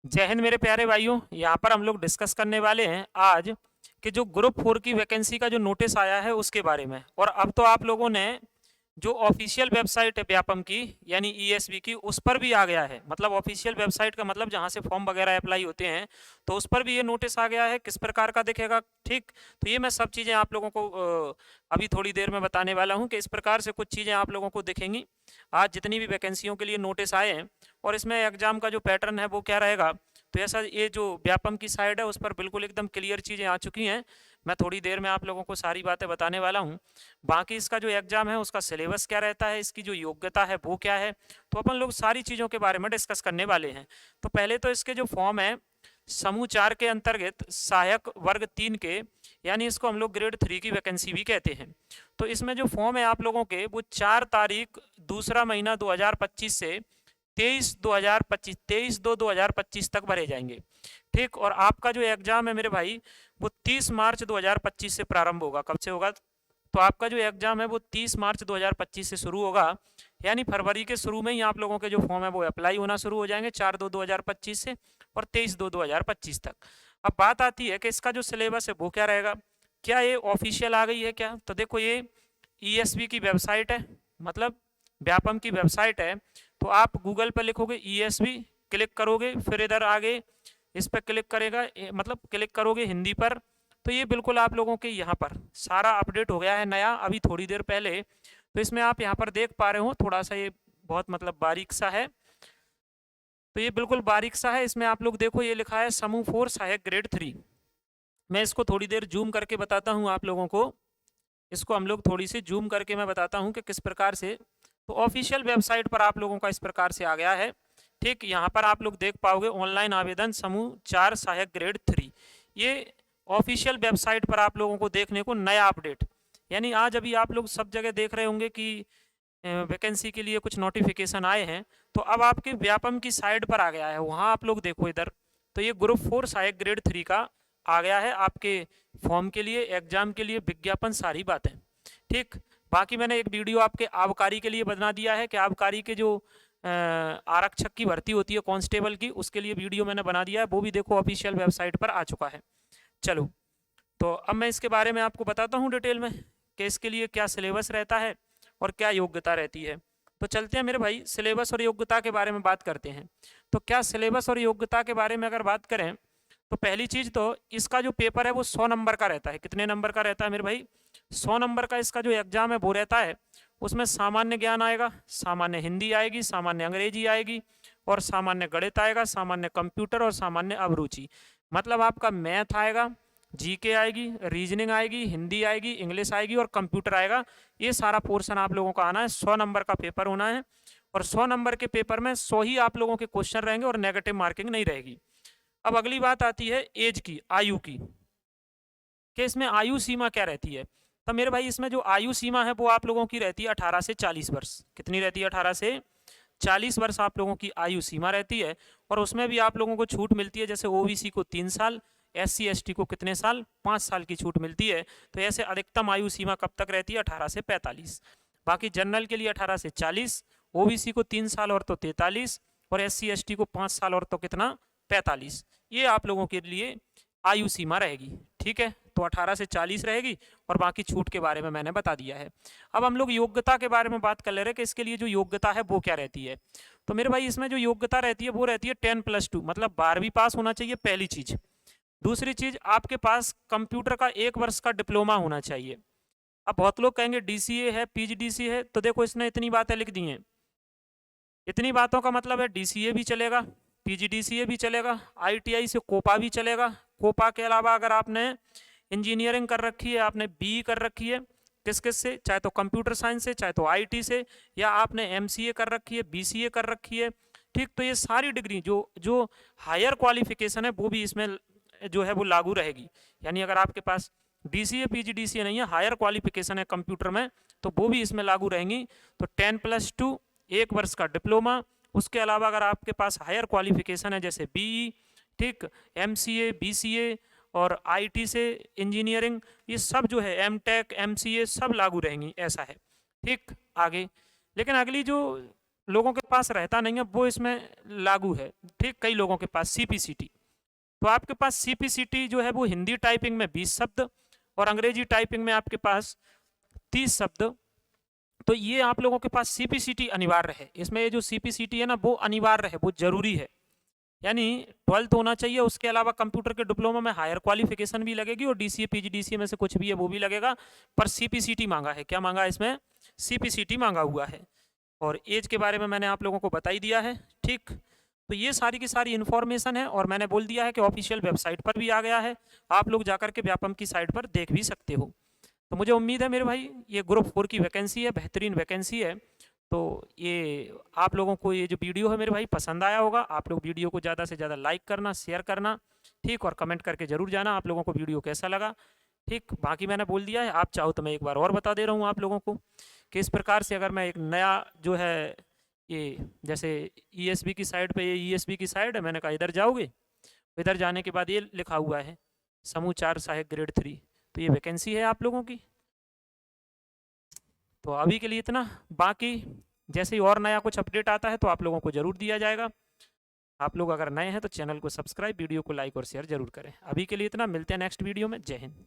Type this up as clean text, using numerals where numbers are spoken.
जय हिंद मेरे प्यारे भाइयों। यहाँ पर हम लोग डिस्कस करने वाले हैं आज कि जो ग्रुप 4 की वैकेंसी का जो नोटिस आया है उसके बारे में। और अब तो आप लोगों ने जो ऑफिशियल वेबसाइट है व्यापम की यानी ईएसबी की उस पर भी आ गया है। मतलब ऑफिशियल वेबसाइट का मतलब जहाँ से फॉर्म वगैरह अप्लाई होते हैं तो उस पर भी ये नोटिस आ गया है। किस प्रकार का दिखेगा, ठीक, तो ये मैं सब चीज़ें आप लोगों को अभी थोड़ी देर में बताने वाला हूँ कि इस प्रकार से कुछ चीज़ें आप लोगों को दिखेंगी आज जितनी भी वैकेंसियों के लिए नोटिस आए हैं। और इसमें एग्जाम का जो पैटर्न है वो क्या रहेगा, तो ऐसा ये जो व्यापम की साइड है उस पर बिल्कुल एकदम क्लियर चीज़ें आ चुकी हैं। मैं थोड़ी देर में आप लोगों को सारी बातें बताने वाला हूँ। बाकी इसका जो एग्ज़ाम है उसका सिलेबस क्या रहता है, इसकी जो योग्यता है वो क्या है, तो अपन लोग सारी चीज़ों के बारे में डिस्कस करने वाले हैं। तो पहले तो इसके जो फॉर्म है समूह 4 के अंतर्गत सहायक वर्ग 3 के, यानी इसको हम लोग ग्रेड 3 की वैकेंसी भी कहते हैं। तो इसमें जो फॉर्म है आप लोगों के वो 4 तारीख दूसरा महीना 2025 से 23/2/2025 तक भरे जाएंगे, ठीक। और आपका जो एग्जाम है मेरे भाई वो 30 मार्च 2025 से प्रारंभ होगा। कब से होगा, तो आपका जो एग्जाम है वो 30 मार्च 2025 से शुरू होगा। यानी फरवरी के शुरू में ही आप लोगों के जो फॉर्म है वो अप्लाई होना शुरू हो जाएंगे 4/2/2025 से और 23/2/2025 तक। अब बात आती है कि इसका जो सिलेबस है वो क्या रहेगा। क्या ये ऑफिशियल आ गई है क्या, तो देखो ये ईएसबी की वेबसाइट है, मतलब व्यापम की वेबसाइट है। तो आप गूगल पर लिखोगे ईएसबी, क्लिक करोगे, फिर इधर आगे इस पर क्लिक करेगा, मतलब क्लिक करोगे हिंदी पर, तो ये बिल्कुल आप लोगों के यहाँ पर सारा अपडेट हो गया है नया अभी थोड़ी देर पहले। तो इसमें आप यहाँ पर देख पा रहे हो थोड़ा सा ये बहुत मतलब बारीक सा है, तो ये बिल्कुल बारीक सा है। इसमें आप लोग देखो ये लिखा है समूह 4 सहायक ग्रेड 3। मैं इसको थोड़ी देर जूम करके बताता हूँ आप लोगों को, इसको हम लोग थोड़ी सी जूम करके मैं बताता हूँ कि किस प्रकार से। तो ऑफिशियल वेबसाइट पर आप लोगों का इस प्रकार से आ गया है, ठीक। यहाँ पर आप लोग देख पाओगे ऑनलाइन आवेदन समूह 4 सहायक ग्रेड 3। ये ऑफिशियल वेबसाइट पर आप लोगों को देखने को नया अपडेट, यानी आज अभी आप लोग सब जगह देख रहे होंगे कि वैकेंसी के लिए कुछ नोटिफिकेशन आए हैं, तो अब आपके व्यापम की साइड पर आ गया है, वहाँ आप लोग देखो इधर। तो ये ग्रुप 4 सहायक ग्रेड 3 का आ गया है आपके फॉर्म के लिए, एग्जाम के लिए विज्ञापन, सारी बातें, ठीक। बाकी मैंने एक वीडियो आपके आबकारी के लिए बना दिया है कि आबकारी के जो आरक्षक की भर्ती होती है कांस्टेबल की, उसके लिए वीडियो मैंने बना दिया है, वो भी देखो ऑफिशियल वेबसाइट पर आ चुका है। चलो, तो अब मैं इसके बारे में आपको बताता हूँ डिटेल में कि इसके लिए क्या सिलेबस रहता है और क्या योग्यता रहती है। तो चलते हैं मेरे भाई सिलेबस और योग्यता के बारे में बात करते हैं। तो क्या सिलेबस और योग्यता के बारे में अगर बात करें तो पहली चीज़ तो इसका जो पेपर है वो 100 नंबर का रहता है। कितने नंबर का रहता है मेरे भाई, 100 नंबर का इसका जो एग्जाम है वो रहता है। उसमें सामान्य ज्ञान आएगा, सामान्य हिंदी आएगी, सामान्य अंग्रेजी आएगी और सामान्य गणित आएगा, सामान्य कंप्यूटर और सामान्य अभिरुचि। मतलब आपका मैथ आएगा, जीके आएगी, रीजनिंग आएगी, हिंदी आएगी, इंग्लिश आएगी और कंप्यूटर आएगा। ये सारा पोर्शन आप लोगों का आना है। 100 नंबर का पेपर होना है और 100 नंबर के पेपर में 100 ही आप लोगों के क्वेश्चन रहेंगे और नेगेटिव मार्किंग नहीं रहेगी। अब अगली बात आती है एज की, आयु की, कि इसमें आयु सीमा क्या रहती है। तो मेरे भाई इसमें जो आयु सीमा है वो आप लोगों की रहती है 18 से 40 वर्ष। कितनी रहती है, 18 से 40 वर्ष आप लोगों की आयु सीमा रहती है। और उसमें भी आप लोगों को छूट मिलती है, जैसे ओबीसी को 3 साल, एससी एसटी को कितने साल, 5 साल की छूट मिलती है। तो ऐसे अधिकतम आयु सीमा कब तक रहती है, 18 से 45। बाकी जनरल के लिए 18 से 40, ओबीसी को 3 साल और तो 43 और एससी एसटी को 5 साल और तो कितना, 45। ये आप लोगों के लिए आयु सीमा रहेगी, ठीक है। तो 18 से 40 रहेगी और बाकी छूट के बारे में मैंने बता दिया है। अब हम लोग योग्यता के बारे में बात कर ले रहे हैं कि इसके लिए जो योग्यता है वो क्या रहती है। तो मेरे भाई इसमें जो योग्यता रहती है वो रहती है 10+2, मतलब 12वीं पास होना चाहिए, पहली चीज। दूसरी चीज, आपके पास कंप्यूटर का 1 वर्ष का डिप्लोमा होना चाहिए। अब बहुत लोग कहेंगे डीसीए है, पीजीडीसी है, तो देखो इसने इतनी बातें लिख दी हैं। इतनी बातों का मतलब है डीसीए भी चलेगा, पीजीडीसीए भी चलेगा, आईटीआई से कोपा भी चलेगा। कोपा के अलावा अगर आपने इंजीनियरिंग कर रखी है, आपने बी कर रखी है, किस किस से, चाहे तो कंप्यूटर साइंस से, चाहे तो आईटी से, या आपने एमसीए कर रखी है, बीसीए कर रखी है, ठीक। तो ये सारी डिग्री जो जो हायर क्वालिफिकेशन है वो भी इसमें जो है वो लागू रहेगी। यानी अगर आपके पास डीसीए पीजीडीसीए नहीं है, हायर क्वालिफिकेशन है कंप्यूटर में, तो वो भी इसमें लागू रहेंगी। तो 10+2, 1 वर्ष का डिप्लोमा। उसके अलावा अगर आपके पास हायर क्वालिफिकेशन है जैसे बीई, ठीक, एमसीए, बीसीए और आईटी से इंजीनियरिंग, ये सब जो है एमटेक, एमसीए सब लागू रहेंगी, ऐसा है, ठीक। आगे लेकिन अगली जो लोगों के पास रहता नहीं है वो इसमें लागू है, ठीक। कई लोगों के पास सीपीसीटी, तो आपके पास सीपीसीटी जो है वो हिंदी टाइपिंग में 20 शब्द और अंग्रेजी टाइपिंग में आपके पास 30 शब्द। तो ये आप लोगों के पास सीपीसीटी अनिवार्य है। इसमें ये जो सीपीसीटी है ना वो अनिवार्य है, वो जरूरी है, यानी 12th होना चाहिए। उसके अलावा कंप्यूटर के डिप्लोमा में हायर क्वालिफिकेशन भी लगेगी और डीसीए पीजीडीसीए में से कुछ भी है वो भी लगेगा, पर सीपीसीटी मांगा है। क्या मांगा है इसमें? सीपीसीटी मांगा हुआ है। और एज के बारे में मैंने आप लोगों को बता ही दिया है, ठीक। तो ये सारी की सारी इन्फॉर्मेशन है और मैंने बोल दिया है कि ऑफिशियल वेबसाइट पर भी आ गया है, आप लोग जाकर के व्यापम की साइट पर देख भी सकते हो। तो मुझे उम्मीद है मेरे भाई ये ग्रुप 4 की वैकेंसी है, बेहतरीन वैकेंसी है। तो ये आप लोगों को ये जो वीडियो है मेरे भाई पसंद आया होगा। आप लोग वीडियो को ज़्यादा से ज़्यादा लाइक करना, शेयर करना, ठीक, और कमेंट करके ज़रूर जाना आप लोगों को वीडियो कैसा लगा, ठीक। बाकी मैंने बोल दिया है, आप चाहो तो मैं एक बार और बता दे रहा हूँ आप लोगों को कि इस प्रकार से अगर मैं एक नया जो है ये जैसे ईएसबी की साइड पे, ये ईएसबी की साइड है, मैंने कहा इधर जाओगे, इधर जाने के बाद ये लिखा हुआ है समूह 4 सहायक ग्रेड 3, तो ये वैकेंसी है आप लोगों की। तो अभी के लिए इतना, बाकी जैसे ही और नया कुछ अपडेट आता है तो आप लोगों को ज़रूर दिया जाएगा। आप लोग अगर नए हैं तो चैनल को सब्सक्राइब, वीडियो को लाइक और शेयर जरूर करें। अभी के लिए इतना, मिलते हैं नेक्स्ट वीडियो में। जय हिंद।